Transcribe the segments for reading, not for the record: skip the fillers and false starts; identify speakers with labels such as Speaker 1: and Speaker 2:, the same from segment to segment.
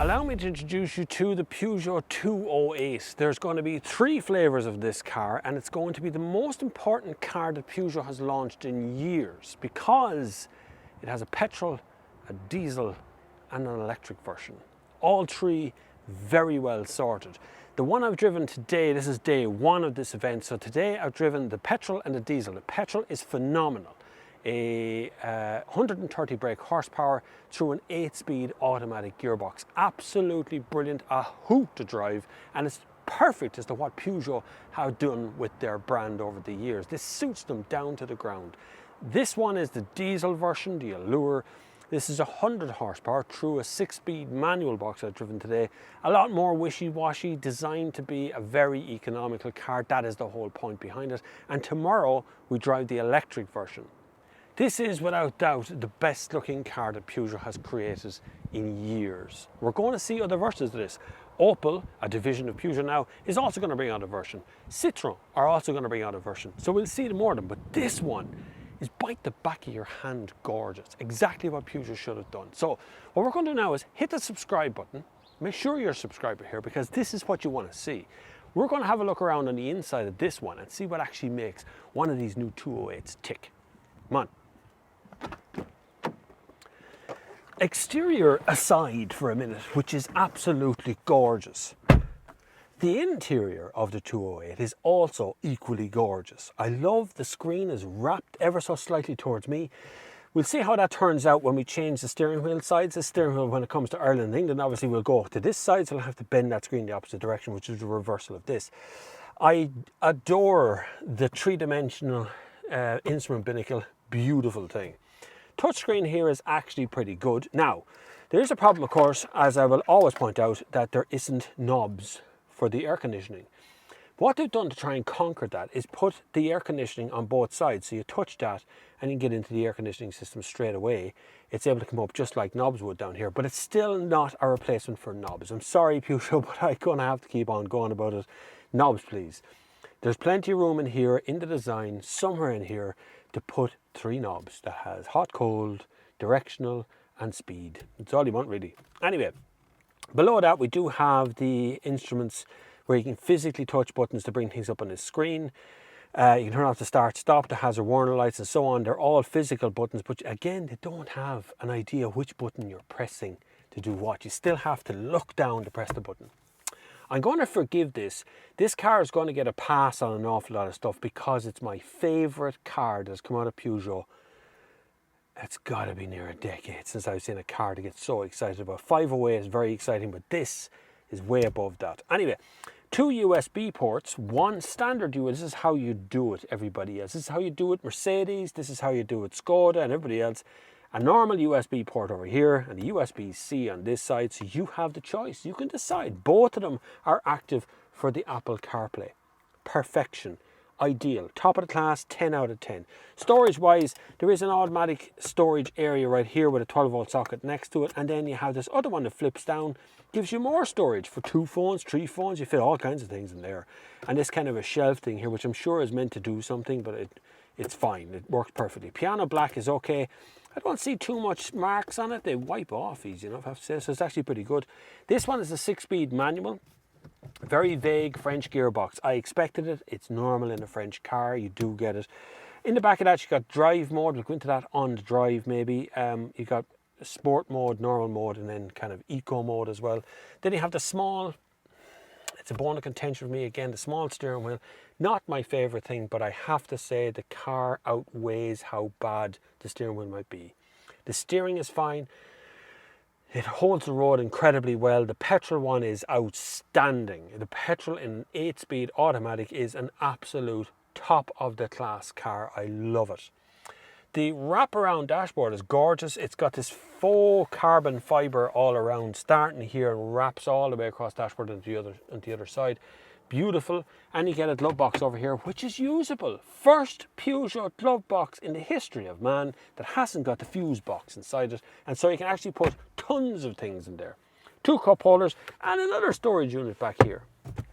Speaker 1: Allow me to introduce you to the Peugeot 208. There's going to be 3 flavours of this car, and it's going to be the most important car that Peugeot has launched in years because it has a petrol, a diesel and an electric version. All 3 very well sorted. The one I've driven today, this is day 1 of this event, so today I've driven the petrol and the diesel. The petrol is phenomenal. A 130 brake horsepower through an 8-speed automatic gearbox. Absolutely brilliant, a hoot to drive, and it's perfect as to what Peugeot have done with their brand over the years. This suits them down to the ground. This one is the diesel version, the Allure. This is 100 horsepower through a 6-speed manual box I've driven today. A lot more wishy-washy, designed to be a very economical car. That is the whole point behind it. And tomorrow we drive the electric version. This is without doubt the best looking car that Peugeot has created in years. We're going to see other versions of this. Opel, a division of Peugeot now, is also going to bring out a version. Citroën are also going to bring out a version. So we'll see more of them, but this one is bite the back of your hand gorgeous. Exactly what Peugeot should have done. So what we're going to do now is hit the subscribe button. Make sure you're a subscriber here because this is what you want to see. We're going to have a look around on the inside of this one and see what actually makes one of these new 208s tick. Come on. Exterior aside for a minute, which is absolutely gorgeous, the interior of the 208 is also equally gorgeous. I love the screen is wrapped ever so slightly towards me. We'll see how that turns out when we change the steering wheel sides. The steering wheel, when it comes to Ireland and England, obviously will go to this side, so I'll have to bend that screen the opposite direction, which is the reversal of this. I adore the 3-dimensional instrument binnacle. Beautiful thing. Touchscreen here is actually pretty good. Now, there is a problem, of course, as I will always point out, that there isn't knobs for the air conditioning. What they've done to try and conquer that is put the air conditioning on both sides. So you touch that and you can get into the air conditioning system straight away. It's able to come up just like knobs would down here, but it's still not a replacement for knobs. I'm sorry, Peugeot, but I'm going to have to keep on going about it. Knobs, please. There's plenty of room in here, in the design, somewhere in here, to put 3 knobs that has hot, cold, directional and speed. That's all you want really. Anyway, below that we do have the instruments where you can physically touch buttons to bring things up on the screen. You can turn off the start stop, the hazard warning lights and so on. They're all physical buttons, but again they don't have an idea which button you're pressing to do what. You still have to look down to press the button. I'm going to forgive this. This car is going to get a pass on an awful lot of stuff because it's my favourite car that's come out of Peugeot. It's got to be near a decade since I've seen a car to get so excited about. 508 is very exciting, but this is way above that. Anyway, 2 USB ports, 1 standard USB. This is how you do it, everybody else. This is how you do it, Mercedes. This is how you do it, Skoda and everybody else. A normal USB port over here and a USB-C on this side, so you have the choice. You can decide. Both of them are active for the Apple CarPlay. Perfection. Ideal. Top of the class, 10 out of 10. Storage-wise, there is an automatic storage area right here with a 12-volt socket next to it, and then you have this other one that flips down, gives you more storage for 2 phones, 3 phones. You fit all kinds of things in there. And this kind of a shelf thing here, which I'm sure is meant to do something, but it's fine. It works perfectly. Piano black is okay. I don't see too much marks on it. They wipe off easy enough, I have to say, so it's actually pretty good. This one is a 6-speed manual. Very vague French gearbox. I expected it. It's normal in a French car. You do get it. In the back of that, you got drive mode. We'll go into that on the drive maybe. You got sport mode, normal mode, and then kind of eco mode as well. Then you have the small, it's a bone of contention for me again, the small steering wheel. Not my favorite thing, but I have to say the car outweighs how bad the steering wheel might be. The steering is fine. It holds the road incredibly well. The petrol one is outstanding. The petrol in 8-speed automatic is an absolute top of the class car. I love it. The wraparound dashboard is gorgeous. It's got this faux carbon fibre all around, starting here and wraps all the way across the dashboard on the other side. Beautiful. And you get a glove box over here, which is usable. First Peugeot glove box in the history of man that hasn't got the fuse box inside it. And so you can actually put tons of things in there. 2 cup holders and another storage unit back here.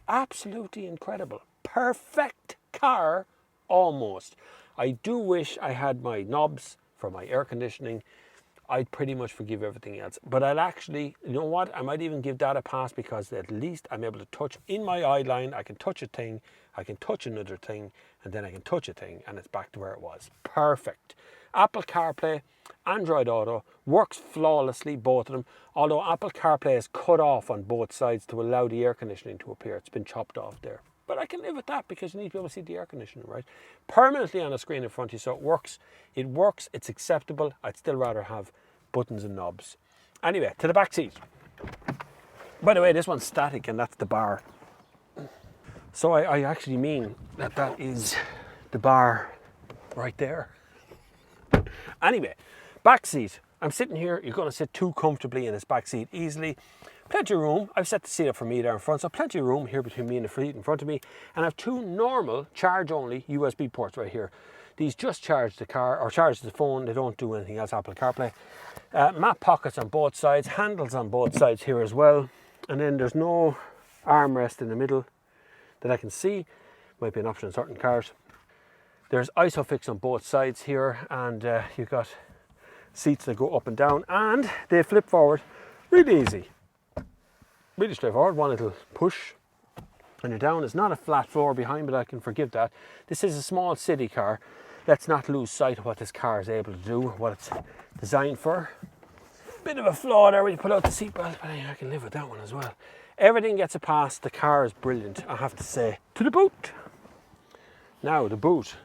Speaker 1: Absolutely incredible. Perfect car, almost. I do wish I had my knobs for my air conditioning. I'd pretty much forgive everything else. But I'll actually, you know what, I might even give that a pass, because at least I'm able to touch in my eye line. I can touch a thing, I can touch another thing, and then I can touch a thing, and it's back to where it was. Perfect. Apple CarPlay, Android Auto, works flawlessly, both of them, although Apple CarPlay is cut off on both sides to allow the air conditioning to appear. It's been chopped off there. But I can live with that, because you need to be able to see the air conditioning, right? Permanently on a screen in front of you, so it works. It works, it's acceptable. I'd still rather have buttons and knobs. Anyway, to the back seat. By the way, this one's static, and that's the bar. So I actually mean that is the bar right there. Anyway, back seat. I'm sitting here. You're going to sit too comfortably in this back seat easily. Plenty of room. I've set the seat up for me there in front, so plenty of room here between me and the seat in front of me. And I have two normal charge-only USB ports right here. These just charge the car, or charge the phone. They don't do anything else, Apple CarPlay. Map pockets on both sides, handles on both sides here as well. And then there's no armrest in the middle that I can see. Might be an option in certain cars. There's ISOFIX on both sides here, and you've got seats that go up and down, and they flip forward really easy. Really straightforward. One little push and you're down. It's not a flat floor behind, but I can forgive that. This is a small city car. Let's not lose sight of what this car is able to do, what it's designed for. Bit of a flaw there when you pull out the seatbelt, but I can live with that one as well. Everything gets a pass. The car is brilliant, I have to say. To the boot. Now, the boot.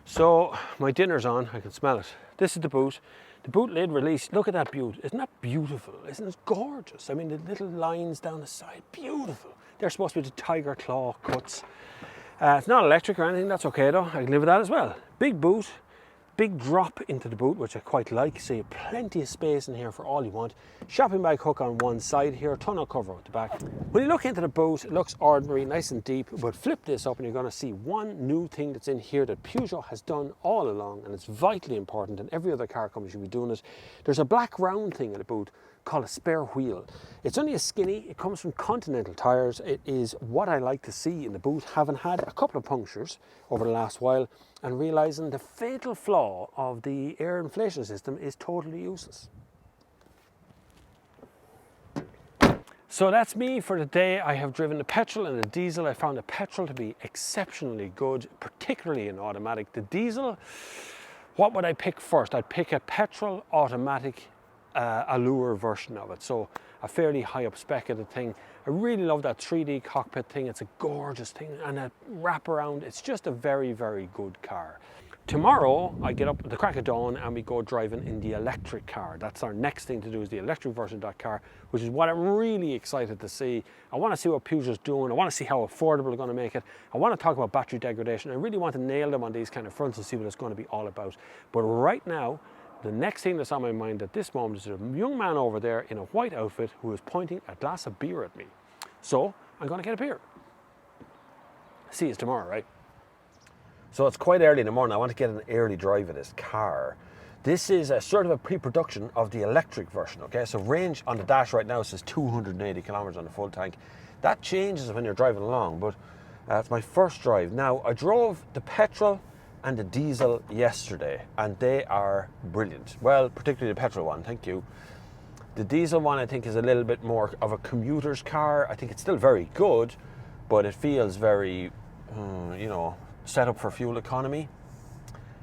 Speaker 1: So, my dinner's on. I can smell it. This is the boot. The boot lid release, look at that beauty. Isn't that beautiful? Isn't it gorgeous? I mean, the little lines down the side, beautiful. They're supposed to be the tiger claw cuts. It's not electric or anything, that's okay though. I can live with that as well. Big boot, big drop into the boot, which I quite like. So you have plenty of space in here for all you want. Shopping bag hook on one side here, tonneau cover at the back. When you look into the boot, it looks ordinary, nice and deep, but flip this up and you're going to see one new thing that's in here that Peugeot has done all along, and it's vitally important, and every other car company should be doing it. There's a black round thing in the boot called a spare wheel. It's only a skinny, it comes from Continental tires. It is what I like to see in the boot, having had a couple of punctures over the last while and realising the fatal flaw of the air inflation system is totally useless. So that's me for the day. I have driven the petrol and the diesel. I found the petrol to be exceptionally good, particularly in automatic. The diesel, what would I pick first? I'd pick a petrol automatic Allure version of it. So a fairly high up spec of the thing. I really love that 3D cockpit thing. It's a gorgeous thing, and a wraparound. It's just a very, very good car. Tomorrow I get up at the crack of dawn and we go driving in the electric car. That's our next thing to do, is the electric version of that car, which is what I'm really excited to see. I want to see what Peugeot's doing. I want to see how affordable they're going to make it. I want to talk about battery degradation. I really want to nail them on these kind of fronts and see what it's going to be all about. But right now, the next thing that's on my mind at this moment is a young man over there in a white outfit who is pointing a glass of beer at me. So I'm going to get a beer. See you tomorrow, right? So it's quite early in the morning. I want to get an early drive of this car. This is a sort of a pre-production of the electric version, okay? So range on the dash right now says 280 kilometers on the full tank. That changes when you're driving along, but it's my first drive. Now, I drove the petrol and the diesel yesterday, and they are brilliant. Well, particularly the petrol one, thank you. The diesel one, I think, is a little bit more of a commuter's car. I think it's still very good, but it feels very, you know, set up for fuel economy.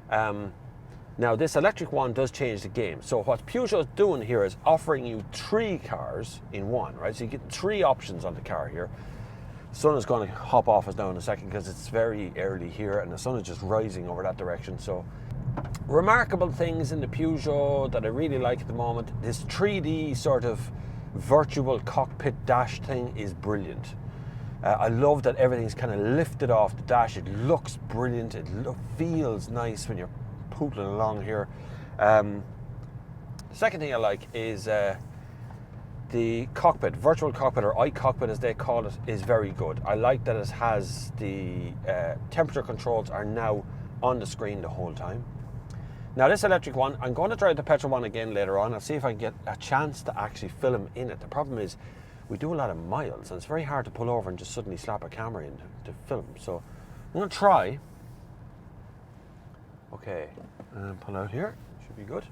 Speaker 1: Now this electric one does change the game. So what Peugeot's doing here is offering you 3 cars in one, right? So you get 3 options on the car here. The sun is going to hop off us now in a second because it's very early here and the sun is just rising over that direction. So remarkable things in the Peugeot that I really like at the moment. This 3D sort of virtual cockpit dash thing is brilliant. I love that everything's kind of lifted off the dash. It looks brilliant. It feels nice when you're pootling along here. The second thing I like is the cockpit, virtual cockpit, or iCockpit as they call it, is very good. I like that it has the temperature controls are now on the screen the whole time. Now this electric one, I'm going to try the petrol one again later on. I'll see if I can get a chance to actually film in it. The problem is we do a lot of miles and it's very hard to pull over and just suddenly slap a camera in to film. So I'm going to try. Okay, pull out here, should be good.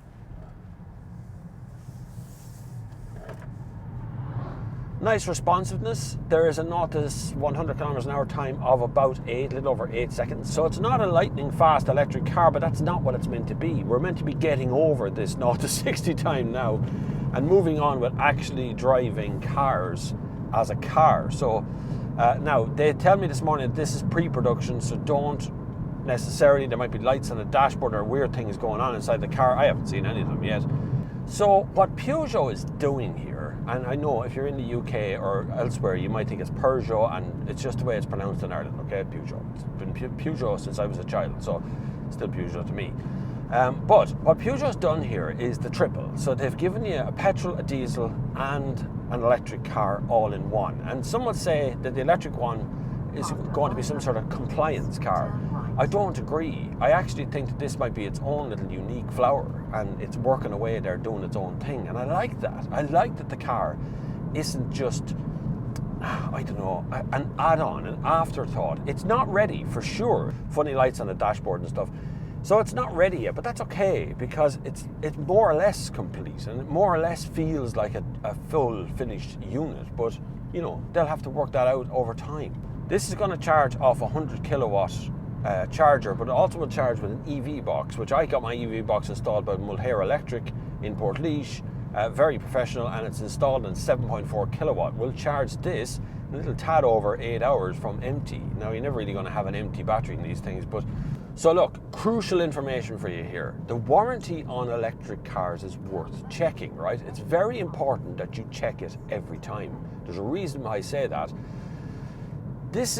Speaker 1: Nice responsiveness. There is a 0 to 100 kilometers an hour time of about a little over 8 seconds. So it's not a lightning fast electric car, but that's not what it's meant to be. We're meant to be getting over this 0 to 60 time now and moving on with actually driving cars as a car. So now they tell me this morning that this is pre-production, so don't necessarily, there might be lights on the dashboard or weird things going on inside the car. I haven't seen any of them yet. So what Peugeot is doing here, and I know if you're in the UK or elsewhere you might think it's Peugeot, and it's just the way it's pronounced in Ireland, okay? Peugeot. It's been Peugeot since I was a child, so it's still Peugeot to me. But what Peugeot's done here is the triple. So they've given you a petrol, a diesel and an electric car all in one. And some would say that the electric one is going to be some sort of compliance car. I don't agree. I actually think that this might be its own little unique flower, and it's working away there doing its own thing, and I like that. I like that the car isn't just, I don't know, an add-on, an afterthought. It's not ready for sure. Funny lights on the dashboard and stuff. So it's not ready yet, but that's okay, because it's more or less complete, and it more or less feels like a full finished unit, but you know, they'll have to work that out over time. This is going to charge off a 100 kilowatt charger, but it also will charge with an EV box, which I got my EV box installed by Mulher Electric in Portlaoise, very professional, and it's installed in 7.4 kilowatt. We'll charge this a little tad over 8 hours from empty. Now you're never really going to have an empty battery in these things, but so look, crucial information for you here. The warranty on electric cars is worth checking, right? It's very important that you check it every time. There's a reason why I say that. This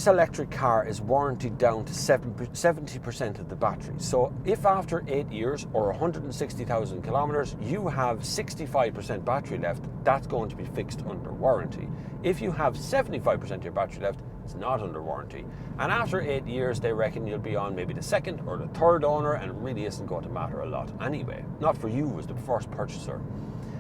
Speaker 1: electric car is warranted down to 70% of the battery. So if after 8 years or 160,000 kilometers, you have 65% battery left, that's going to be fixed under warranty. If you have 75% of your battery left, it's not under warranty. And after 8 years, they reckon you'll be on maybe the second or the third owner, and it really isn't going to matter a lot anyway. Not for you as the first purchaser.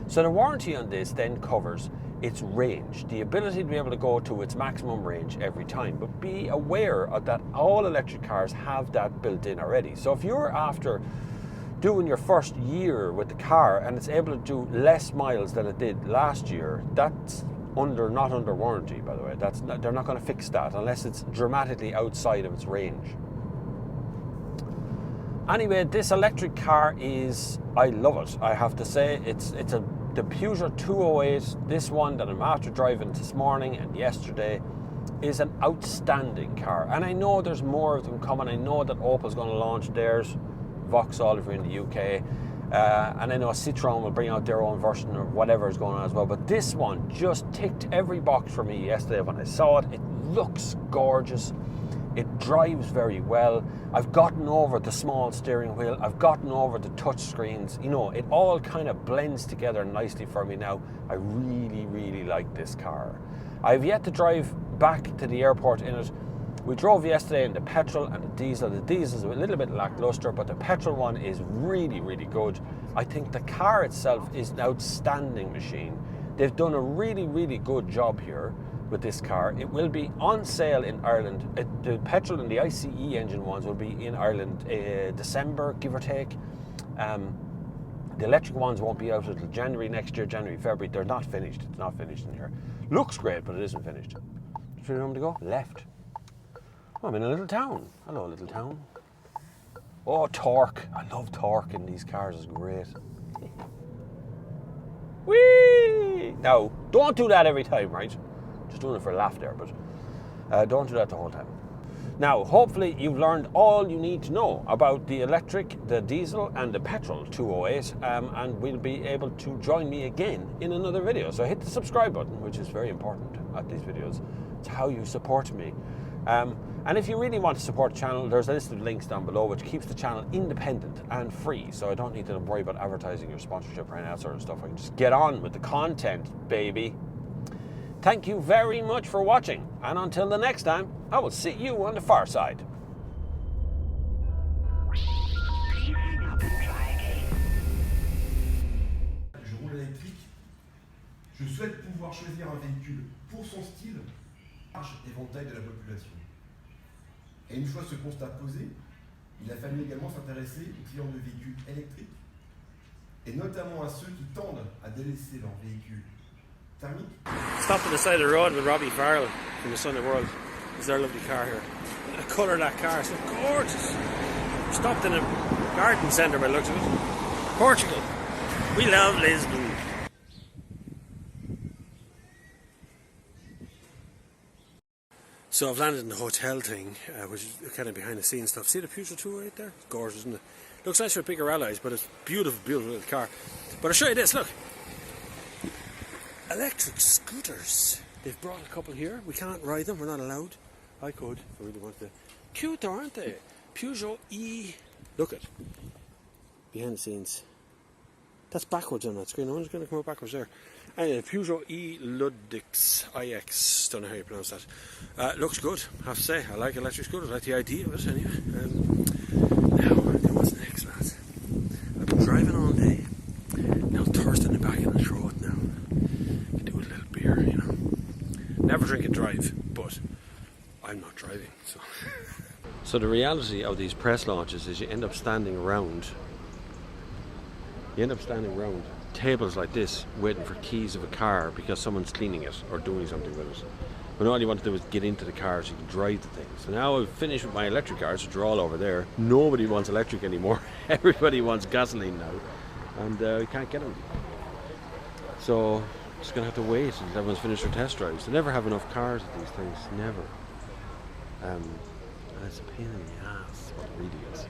Speaker 1: So the warranty on this then covers its range, the ability to be able to go to its maximum range every time. But be aware of that all electric cars have that built in already. So if you're after doing your first year with the car and it's able to do less miles than it did last year, that's not under warranty, by the way. They're not going to fix that unless it's dramatically outside of its range. Anyway, this electric car I love it. I have to say, the Peugeot 208, this one that I'm after driving this morning and yesterday, is an outstanding car. And I know there's more of them coming. I know that Opel's going to launch theirs, Vauxhall if you're in the UK. And I know Citroën will bring out their own version or whatever is going on as well. But this one just ticked every box for me yesterday when I saw it. It looks gorgeous. It drives very well. I've gotten over the small steering wheel. I've gotten over the touch screens. You know, it all kind of blends together nicely for me now. I really, really like this car. I've yet to drive back to the airport in it. We drove yesterday in the petrol and the diesel. The diesel is a little bit lackluster, but the petrol one is really, really good. I think the car itself is an outstanding machine. They've done a really, really good job here with this car. It will be on sale in Ireland. The petrol and the ICE engine ones will be in Ireland December, give or take. The electric ones won't be out until January next year, January, February. They're not finished. It's not finished in here. Looks great, but it isn't finished. Which way do you want me to go? Left. Oh, I'm in a little town. Hello, little town. Oh, torque. I love torque in these cars. It's great. Whee! Now, don't do that every time, right? Just doing it for a laugh there, but don't do that the whole time. Now, hopefully you've learned all you need to know about the electric, the diesel and the petrol 208, and we'll be able to join me again in another video. So hit the subscribe button, which is very important at these videos. It's how you support me. And if you really want to support the channel, there's a list of links down below which keeps the channel independent and free, so I don't need to worry about advertising or sponsorship or any of that sort of stuff. I can just get on with the content, baby. Thank you very much for watching, and until the next time, I will see you on the far side.
Speaker 2: Je roule électrique. Je souhaite pouvoir choisir un véhicule pour son style, large éventail de la population. Et une fois ce constat posé, il a fallu également s'intéresser aux clients de véhicules électriques, et notamment à ceux qui tendent à délaisser leur véhicule thermique.
Speaker 1: Stopped on the side of the road with Robbie Farrell from the Sunday World. It's their lovely car here. The colour of that car is so gorgeous. Stopped in a garden centre by the looks of it. Portugal. We love Lisbon. So I've landed in the hotel thing, which is kind of behind the scenes stuff. See the Peugeot 208 there? It's gorgeous, isn't it? Looks nice for bigger alloys, but it's beautiful, beautiful little car. But I'll show you this, look. Electric scooters. They've brought a couple here. We can't ride them, we're not allowed. I could if I really wanted to. Cute, aren't they? Peugeot E. Look at behind the scenes. That's backwards on that screen. I wonder if it's going to come out backwards there. Anyway, Peugeot E Ludix IX. Don't know how you pronounce that. Looks good, I have to say. I like electric scooters. I like the idea of it anyway. Now, what's next, lads? I've been driving all day. Now thirsty in the back of the throat now. Can do with a little beer, you know. Never drink and drive, but I'm not driving, so. So the reality of these press launches is you end up standing around. Tables like this waiting for keys of a car because someone's cleaning it or doing something with it. But all you want to do is get into the car so you can drive the thing. So now I've finished with my electric cars, which are all over there. Nobody wants electric anymore. Everybody wants gasoline now. And we can't get them. So just going to have to wait until everyone's finished their test drives. They never have enough cars at these things. Never. And it's a pain in the ass, what it really is.